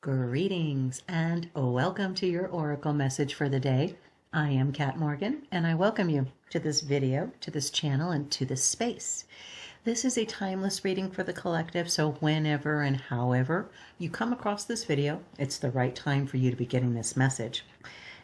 Greetings and welcome to your Oracle message for the day. I am Kat Morgan and I welcome you to this video, to this channel, and to this space. This is a timeless reading for the collective, so whenever and however you come across this video, it's the right time for you to be getting this message.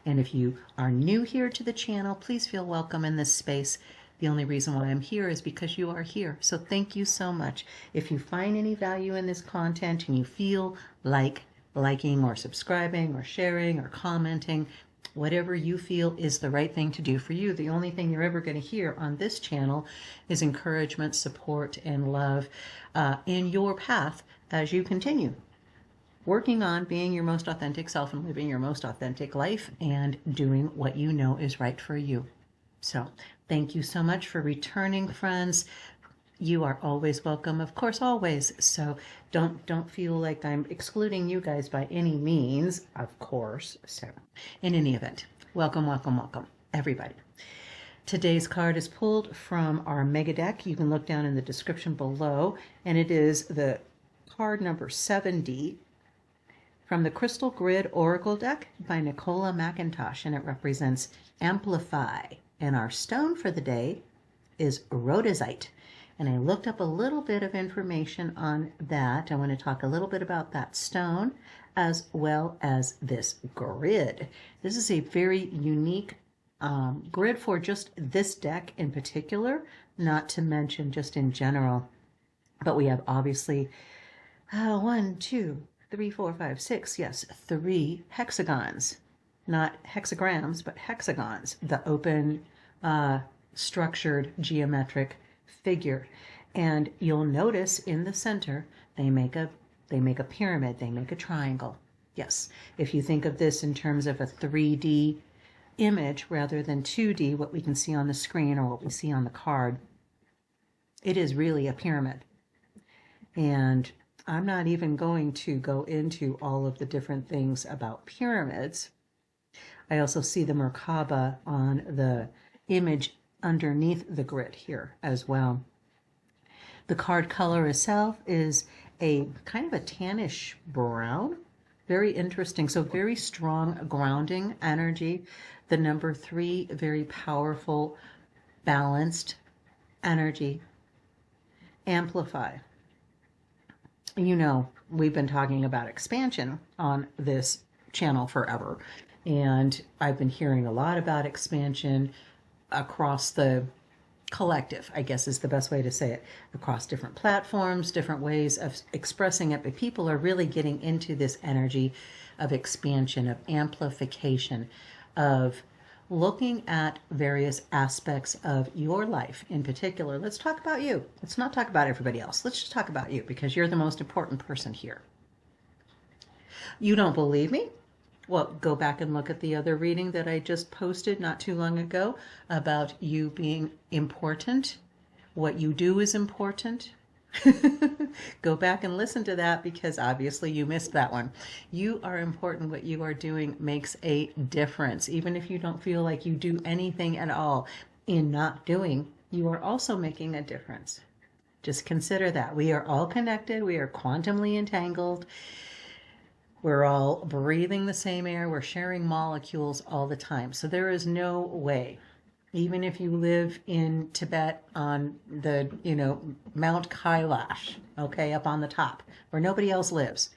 And if you are new here to the channel, please feel welcome in this space. The only reason why I'm here is because you are here. So thank you so much. If you find any value in this content and you feel like liking or subscribing or sharing or commenting, whatever you feel is the right thing to do for you. The only thing you're ever going to hear on this channel is encouragement, support, and love in your path as you continue working on being your most authentic self and living your most authentic life and doing what you know is right for you. So thank you so much for returning, friends. You are always welcome, of course, always. So don't feel like I'm excluding you guys by any means, of course. So in any event, welcome, welcome, welcome, everybody. Today's card is pulled from our mega deck. You can look down in the description below, and it is the card number 70 from the Crystal Grid Oracle deck by Nicola McIntosh, and it represents Amplify. And our stone for the day is rhodozite. And I looked up a little bit of information on that. I want to talk a little bit about that stone as well as this grid. This is a very unique grid for just this deck in particular, not to mention just in general. But we have obviously 1, 2, 3, 4, 5, 6, yes, 3 hexagons. Not hexagrams, but hexagons. The open, structured, geometric figure. And you'll notice in the center they make a pyramid, they make a triangle. Yes, if you think of this in terms of a 3D image rather than 2D, what we can see on the screen or what we see on the card, it is really a pyramid. And I'm not even going to go into all of the different things about pyramids. I also see the Merkaba on the image underneath the grid here as well. The card color itself is a kind of a tannish brown. Very interesting. So very strong grounding energy. The number 3, very powerful, balanced energy. Amplify. You know, we've been talking about expansion on this channel forever. And I've been hearing a lot about expansion across the collective, I guess is the best way to say it, across different platforms, different ways of expressing it. But people are really getting into this energy of expansion, of amplification, of looking at various aspects of your life in particular. Let's talk about you. Let's not talk about everybody else. Let's just talk about you because you're the most important person here. You don't believe me? Well, go back and look at the other reading that I just posted not too long ago about you being important. What you do is important. Go back and listen to that because obviously you missed that one. You are important. What you are doing makes a difference. Even if you don't feel like you do anything at all, in not doing, you are also making a difference. Just consider that. We are all connected. We are quantumly entangled. We're all breathing the same air. We're sharing molecules all the time. So there is no way, even if you live in Tibet on the, Mount Kailash, okay, up on the top, where nobody else lives,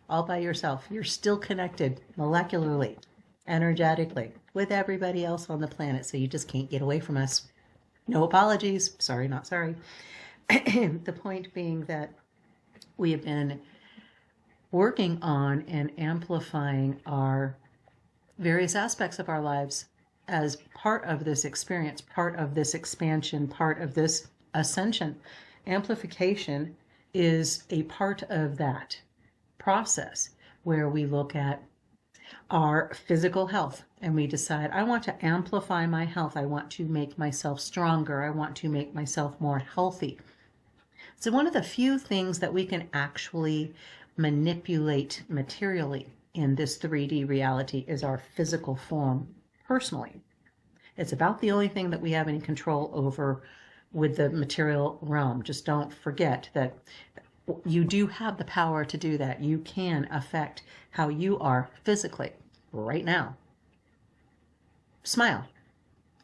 all by yourself, you're still connected molecularly, energetically, with everybody else on the planet. So you just can't get away from us. No apologies. Sorry, not sorry. The point being that we have been working on and amplifying our various aspects of our lives as part of this experience, part of this expansion, part of this ascension. Amplification is a part of that process where we look at our physical health and we decide, I want to amplify my health. I want to make myself stronger. I want to make myself more healthy. So one of the few things that we can actually manipulate materially in this 3D reality is our physical form personally. It's about the only thing that we have any control over with the material realm. Just don't forget that you do have the power to do that. You can affect how you are physically right now. Smile.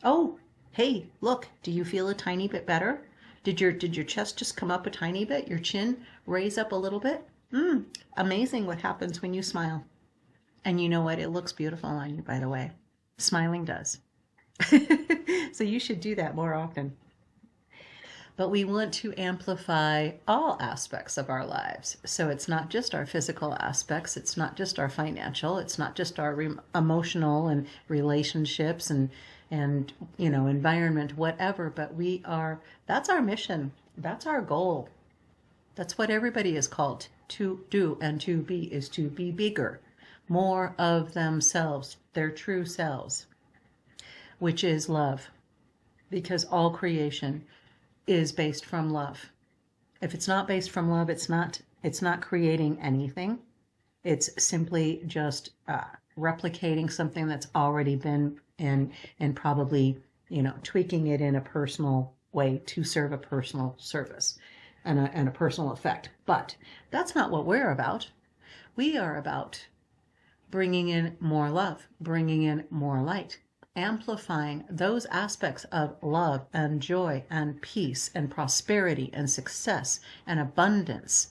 Oh, hey, look, do you feel a tiny bit better? Did your chest just come up a tiny bit? Your chin raise up a little bit? Amazing what happens when you smile. And you know what? It looks beautiful on you, by the way. Smiling does. So you should do that more often. But we want to amplify all aspects of our lives. So it's not just our physical aspects, it's not just our financial, it's not just our emotional and relationships and environment, whatever, but that's our mission. That's our goal. That's what everybody is called to do and to be, is to be bigger, more of themselves, their true selves, which is love, because all creation is based from love. If it's not based from love, it's not creating anything. It's simply just replicating something that's already been and probably, tweaking it in a personal way to serve a personal service and a personal effect. But that's not what we're about. We are about bringing in more love, bringing in more light, amplifying those aspects of love and joy and peace and prosperity and success and abundance.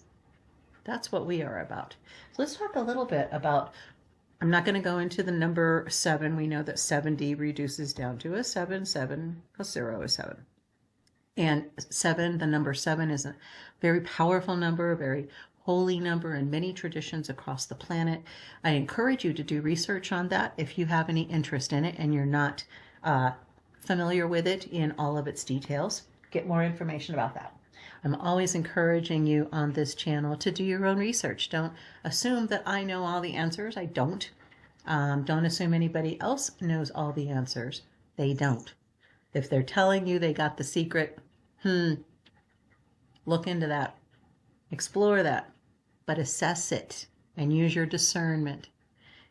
That's what we are about. So let's talk a little bit about, I'm not going to go into the number 7. We know that 7D reduces down to a 7. 7 plus 0 is 7. And 7, the number 7, is a very powerful number, a very holy number in many traditions across the planet. I encourage you to do research on that if you have any interest in it and you're not familiar with it in all of its details. Get more information about that. I'm always encouraging you on this channel to do your own research. Don't assume that I know all the answers. I don't. Don't assume anybody else knows all the answers. They don't. If they're telling you they got the secret, look into that. Explore that. But assess it and use your discernment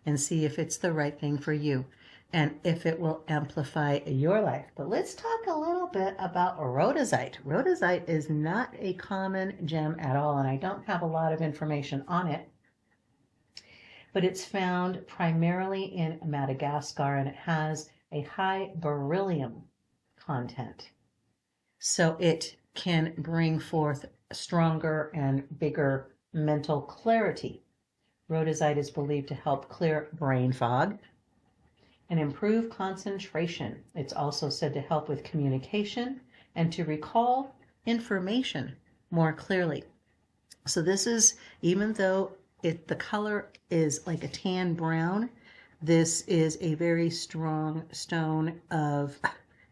and see if it's the right thing for you and if it will amplify your life. But let's talk a little bit about rhodozite. Rhodozite is not a common gem at all, and I don't have a lot of information on it. But it's found primarily in Madagascar, and it has a high beryllium content. So it can bring forth stronger and bigger mental clarity. Rhodozite is believed to help clear brain fog and improve concentration. It's also said to help with communication and to recall information more clearly. So this is, even though the color is like a tan brown, this is a very strong stone of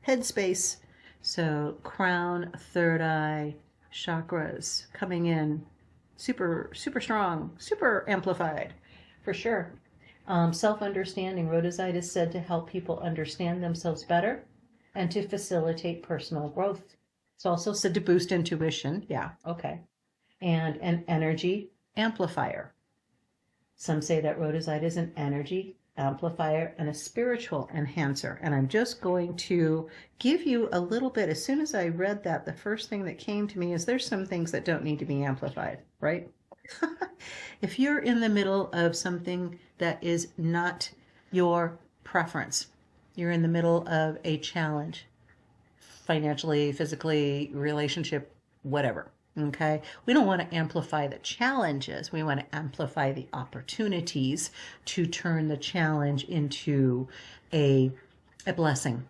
headspace. So crown, third eye, chakras coming in super strong, super amplified, for sure. Self-understanding. Rhodozite is said to help people understand themselves better and to facilitate personal growth. It's also said to boost intuition. Yeah, okay. And an energy amplifier. Some say that rhodozite is an energy amplifier and a spiritual enhancer. And I'm just going to give you a little bit. As soon as I read that, the first thing that came to me is there's some things that don't need to be amplified, right? If you're in the middle of something that is not your preference, you're in the middle of a challenge, financially, physically, relationship, whatever. Okay, we don't want to amplify the challenges. We want to amplify the opportunities to turn the challenge into a blessing,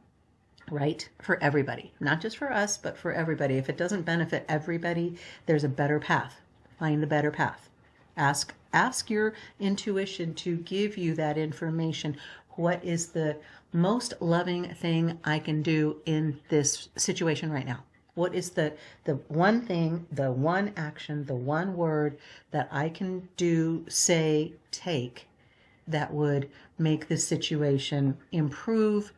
right? For everybody, not just for us, but for everybody. If it doesn't benefit everybody, there's a better path. Find the better path. Ask your intuition to give you that information. What is the most loving thing I can do in this situation right now? What is the one thing, the one action, the one word that I can do, say, take that would make this situation improve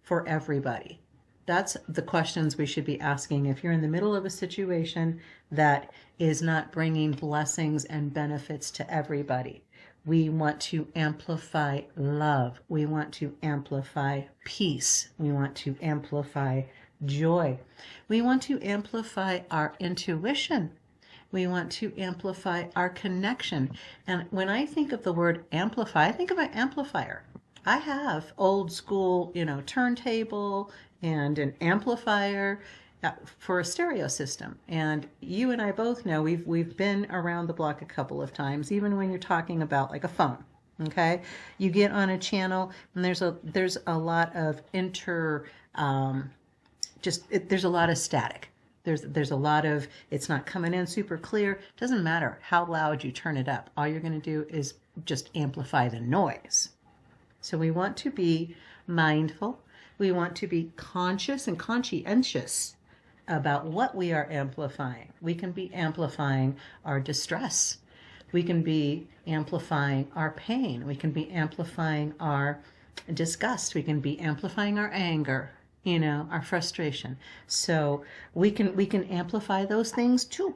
for everybody? That's the questions we should be asking. If you're in the middle of a situation that is not bringing blessings and benefits to everybody, we want to amplify love. We want to amplify peace. We want to amplify joy. We want to amplify our intuition We want to amplify our connection. And when I think of the word amplify, I think of an amplifier. I have old school, turntable and an amplifier for a stereo system. And you and I both know we've been around the block a couple of times, even when you're talking about like a phone. Okay, you get on a channel and there's a lot of there's a lot of static. There's a lot of, it's not coming in super clear. Doesn't matter how loud you turn it up. All you're going to do is just amplify the noise. So we want to be mindful. We want to be conscious and conscientious about what we are amplifying. We can be amplifying our distress. We can be amplifying our pain. We can be amplifying our disgust. We can be amplifying our anger, our frustration. So we can amplify those things too.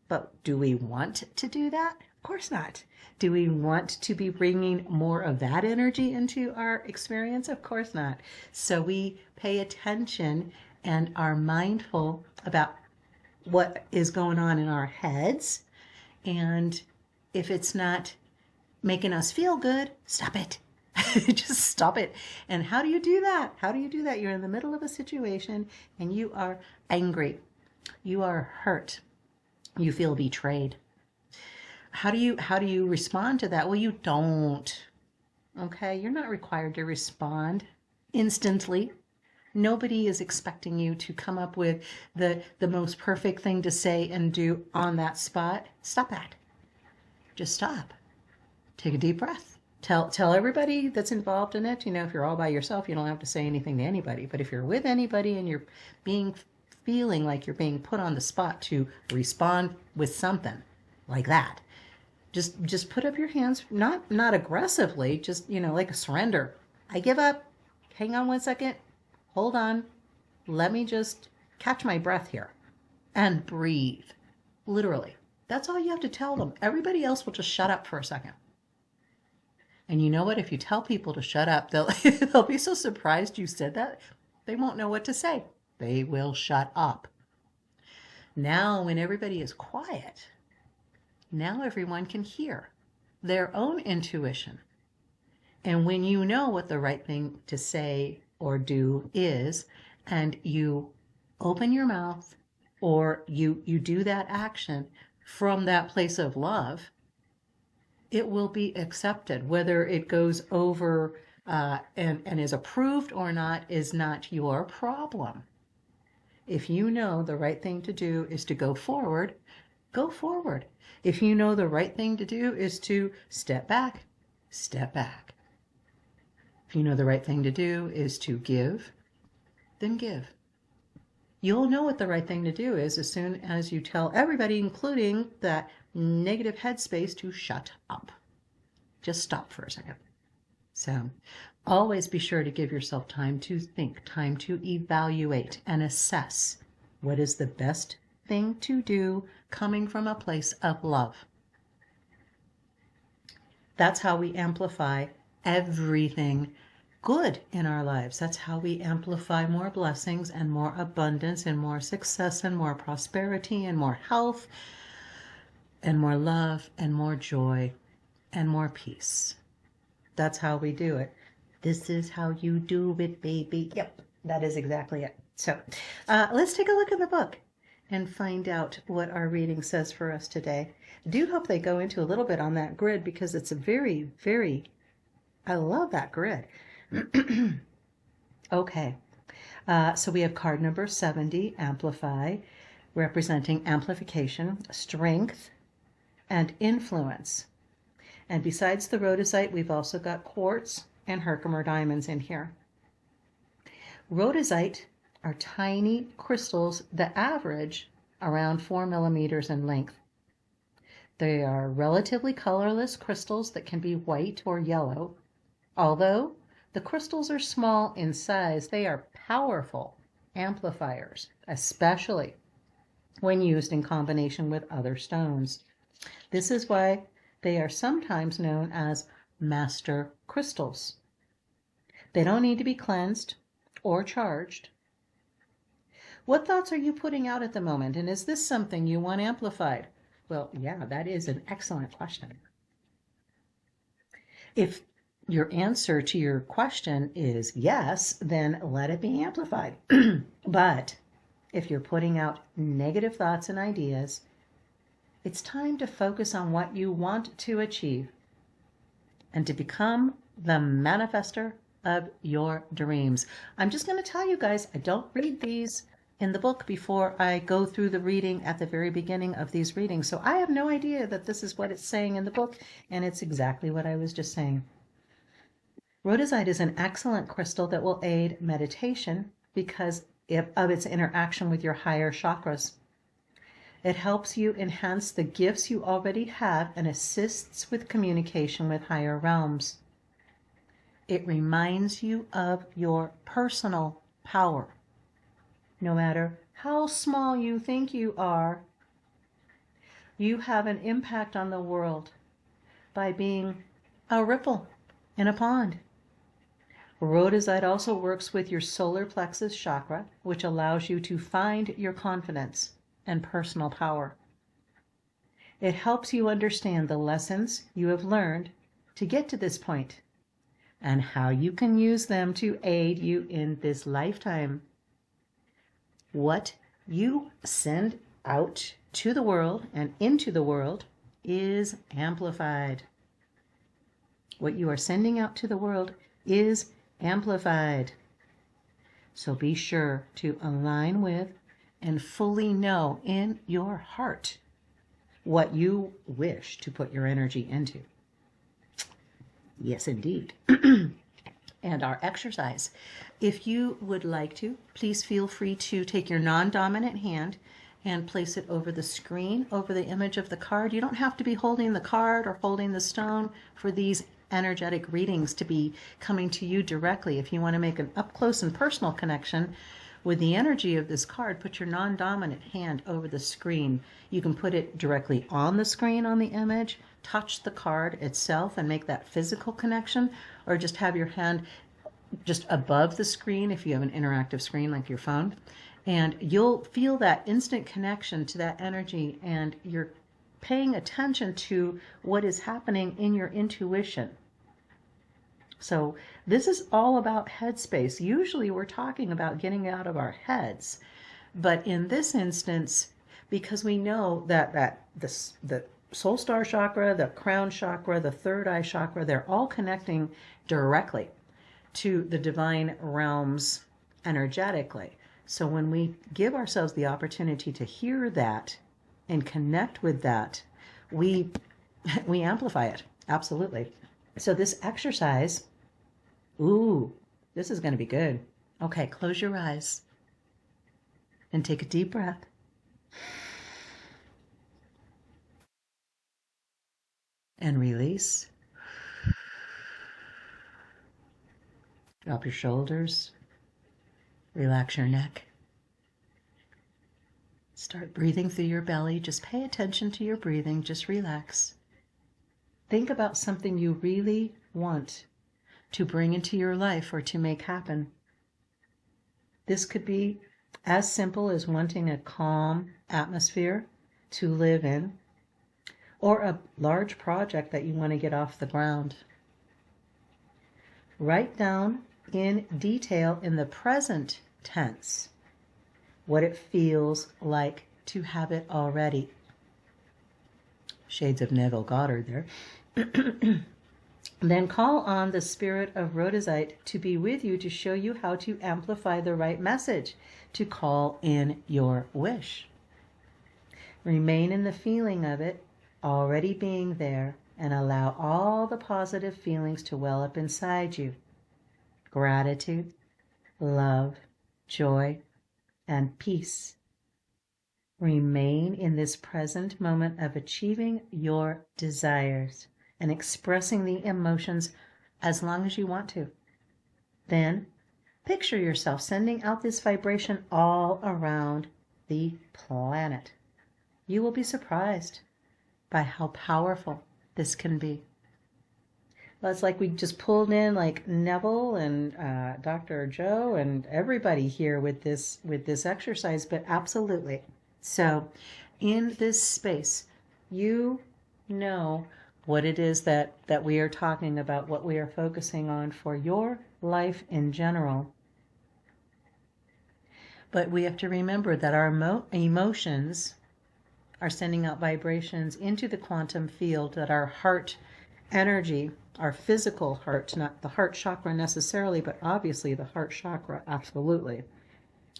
But do we want to do that? Of course not. Do we want to be bringing more of that energy into our experience? Of course not. So we pay attention and are mindful about what is going on in our heads. And if it's not making us feel good, stop it. Just stop it. And how do you do that? How do you do that? You're in the middle of a situation and you are angry. You are hurt. You feel betrayed. How do you respond to that? Well, you don't. Okay? You're not required to respond instantly. Nobody is expecting you to come up with the most perfect thing to say and do on that spot. Stop that. Just stop. Take a deep breath. Tell everybody that's involved in it, if you're all by yourself, you don't have to say anything to anybody. But if you're with anybody and you're feeling like you're being put on the spot to respond with something like that, just put up your hands, not aggressively, just, like a surrender. I give up. Hang on 1 second. Hold on. Let me just catch my breath here and breathe. Literally. That's all you have to tell them. Everybody else will just shut up for a second. And you know what? If you tell people to shut up, they'll be so surprised you said that, they won't know what to say. They will shut up. Now, when everybody is quiet, now everyone can hear their own intuition. And when you know what the right thing to say or do is, and you open your mouth or you do that action from that place of love, it will be accepted. Whether it goes over and is approved or not is not your problem. If you know the right thing to do is to go forward, go forward. If you know the right thing to do is to step back, step back. If you know the right thing to do is to give, then give. You'll know what the right thing to do is as soon as you tell everybody, including that negative headspace, to shut up. Just stop for a second. So always be sure to give yourself time to think, time to evaluate and assess what is the best thing to do coming from a place of love. That's how we amplify everything good in our lives. That's how we amplify more blessings and more abundance and more success and more prosperity and more health and more love and more joy and more peace. That's how we do it. This is how you do it, baby. Yep, that is exactly it. So let's take a look at the book and find out what our reading says for us today. I do hope they go into a little bit on that grid because it's a very, very, I love that grid. Okay, so we have card number 70, Amplify, representing amplification, strength, and influence. And besides the rhodozite, we've also got quartz and Herkimer diamonds in here. Rhodozite are tiny crystals that average around 4 millimeters in length. They are relatively colorless crystals that can be white or yellow. Although the crystals are small in size, they are powerful amplifiers, especially when used in combination with other stones. This is why they are sometimes known as master crystals. They don't need to be cleansed or charged. What thoughts are you putting out at the moment? And is this something you want amplified? Well, yeah, that is an excellent question. If your answer to your question is yes, then let it be amplified. But if you're putting out negative thoughts and ideas, it's time to focus on what you want to achieve and to become the manifester of your dreams. I'm just going to tell you guys, I don't read these in the book before I go through the reading at the very beginning of these readings. So I have no idea that this is what it's saying in the book, and it's exactly what I was just saying. Rhodesite is an excellent crystal that will aid meditation because of its interaction with your higher chakras. It helps you enhance the gifts you already have and assists with communication with higher realms. It reminds you of your personal power. No matter how small you think you are, you have an impact on the world by being a ripple in a pond. Rhodesite also works with your solar plexus chakra, which allows you to find your confidence and personal power. It helps you understand the lessons you have learned to get to this point and how you can use them to aid you in this lifetime. What you send out to the world and into the world is amplified. What you are sending out to the world is amplified. So be sure to align with and fully know in your heart what you wish to put your energy into. Yes, indeed. And our exercise. If you would like to, please feel free to take your non-dominant hand and place it over the screen, over the image of the card. You don't have to be holding the card or holding the stone for these energetic readings to be coming to you directly. If you want to make an up-close and personal connection with the energy of this card, put your non-dominant hand over the screen. You can put it directly on the screen on the image, touch the card itself and make that physical connection, or just have your hand just above the screen if you have an interactive screen like your phone, and you'll feel that instant connection to that energy, and you're paying attention to what is happening in your intuition. So this is all about headspace. Usually we're talking about getting out of our heads, but in this instance, because we know that the soul star chakra, the crown chakra, the third eye chakra, they're all connecting directly to the divine realms energetically. So when we give ourselves the opportunity to hear that and connect with that, we amplify it. Absolutely. So this exercise, ooh, this is going to be good. Okay, close your eyes and take a deep breath. And release. Drop your shoulders. Relax your neck. Start breathing through your belly. Just pay attention to your breathing. Just relax. Think about something you really want to bring into your life or to make happen. This could be as simple as wanting a calm atmosphere to live in, or a large project that you want to get off the ground. Write down in detail in the present tense what it feels like to have it already. Shades of Neville Goddard there. Then call on the spirit of Rhodesite to be with you to show you how to amplify the right message, to call in your wish. Remain in the feeling of it already being there and allow all the positive feelings to well up inside you. Gratitude, love, joy, and peace. Remain in this present moment of achieving your desires and expressing the emotions as long as you want to. Then picture yourself sending out this vibration all around the planet. You will be surprised by how powerful this can be. It's like we just pulled in like Neville and Dr. Joe and everybody here with this exercise, but absolutely. So in this space, you know what it is that we are talking about, what we are focusing on for your life in general. But we have to remember that our emotions are sending out vibrations into the quantum field, that our heart energy, our physical heart, not the heart chakra necessarily, but obviously the heart chakra, absolutely.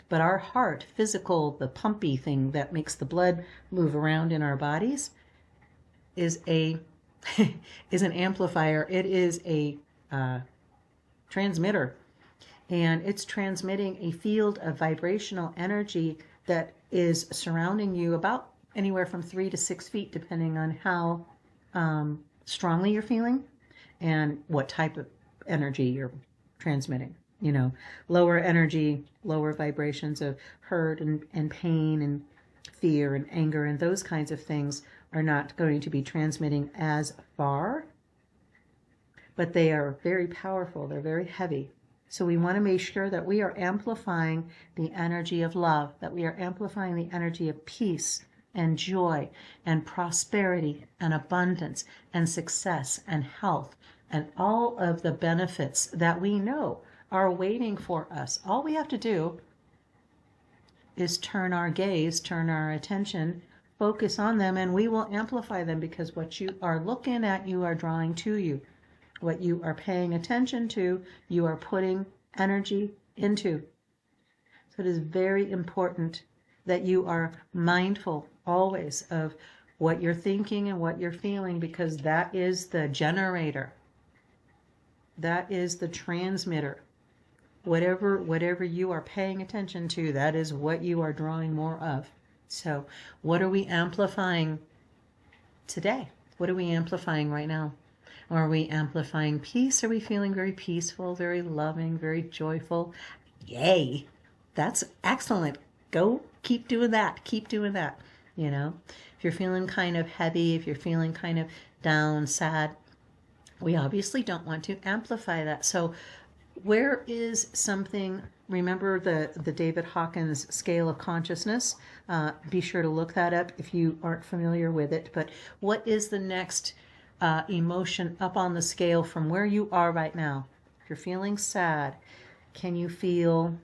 But our heart, physical, the pumpy thing that makes the blood move around in our bodies, is an amplifier. It is a transmitter. And it's transmitting a field of vibrational energy that is surrounding you about anywhere from 3 to 6 feet, depending on how strongly you're feeling and what type of energy you're transmitting. You know, lower energy, lower vibrations of hurt and pain and fear and anger and those kinds of things are not going to be transmitting as far, but they are very powerful. They're very heavy. So we want to make sure that we are amplifying the energy of love, that we are amplifying the energy of peace and joy and prosperity and abundance and success and health and all of the benefits that we know are waiting for us. All we have to do is turn our gaze, turn our attention, focus on them, and we will amplify them, because what you are looking at, you are drawing to you. What you are paying attention to, you are putting energy into. So it is very important that you are mindful always of what you're thinking and what you're feeling, because that is the generator. That is the transmitter. Whatever you are paying attention to, that is what you are drawing more of. So what are we amplifying today? What are we amplifying right now? Are we amplifying peace? Are we feeling very peaceful, very loving, very joyful? Yay! That's excellent. Go keep doing that. Keep doing that. You know, if you're feeling kind of heavy, if you're feeling kind of down, sad, we obviously don't want to amplify that. So where is something, remember the David Hawkins scale of consciousness? Be sure to look that up if you aren't familiar with it. But what is the next emotion up on the scale from where you are right now? If you're feeling sad, can you feel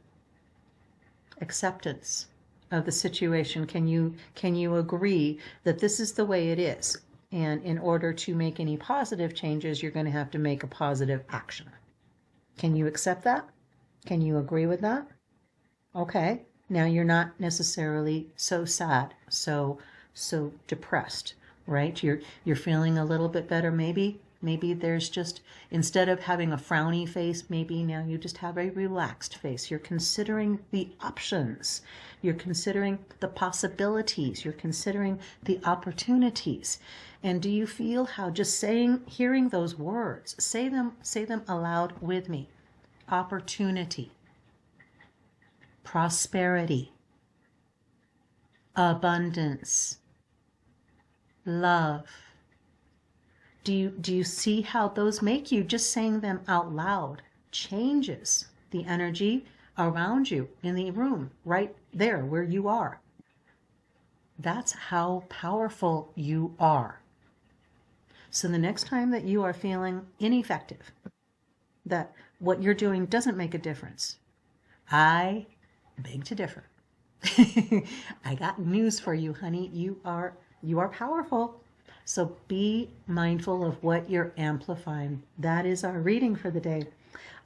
acceptance of the situation? Can you agree that this is the way it is? And in order to make any positive changes, you're going to have to make a positive action. Can you accept that? Can you agree with that? Okay. Now you're not necessarily so sad, so depressed, right? You're feeling a little bit better. Maybe there's just, instead of having a frowny face, maybe now you just have a relaxed face. You're considering the options. You're considering the possibilities. You're considering the opportunities. And do you feel how just hearing those words, say them aloud with me. Opportunity, prosperity, abundance, love. Do you see how those make you? Just saying them out loud changes the energy around you in the room, right there where you are. That's how powerful you are. So the next time that you are feeling ineffective, that what you're doing doesn't make a difference, I beg to differ. I got news for you, honey. You are powerful. So be mindful of what you're amplifying. That is our reading for the day.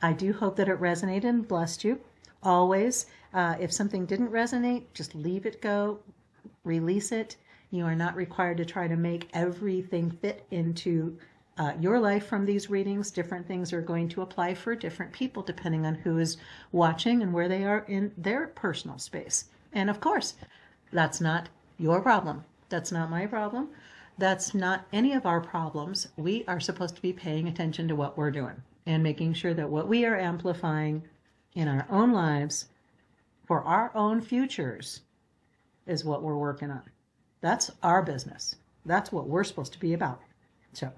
I do hope that it resonated and blessed you. Always, if something didn't resonate, just leave it go, release it. You are not required to try to make everything fit into your life from these readings. Different things are going to apply for different people depending on who is watching and where they are in their personal space. And of course, that's not your problem. That's not my problem. That's not any of our problems. We are supposed to be paying attention to what we're doing and making sure that what we are amplifying in our own lives for our own futures is what we're working on. That's our business. That's what we're supposed to be about. So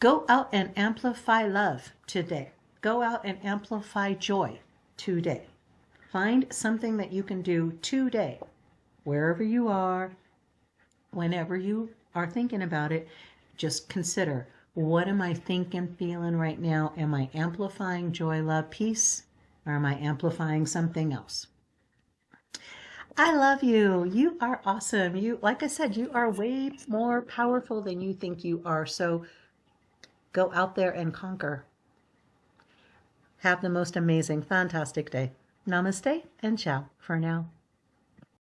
Go out and amplify love today. Go out and amplify joy today. Find something that you can do today, wherever you are, whenever you are thinking about it. Just consider, what am I thinking, feeling right now? Am I amplifying joy, love, peace, or am I amplifying something else? I love you. You are awesome. You, like I said, you are way more powerful than you think you are. So go out there and conquer. Have the most amazing, fantastic day. Namaste and ciao for now.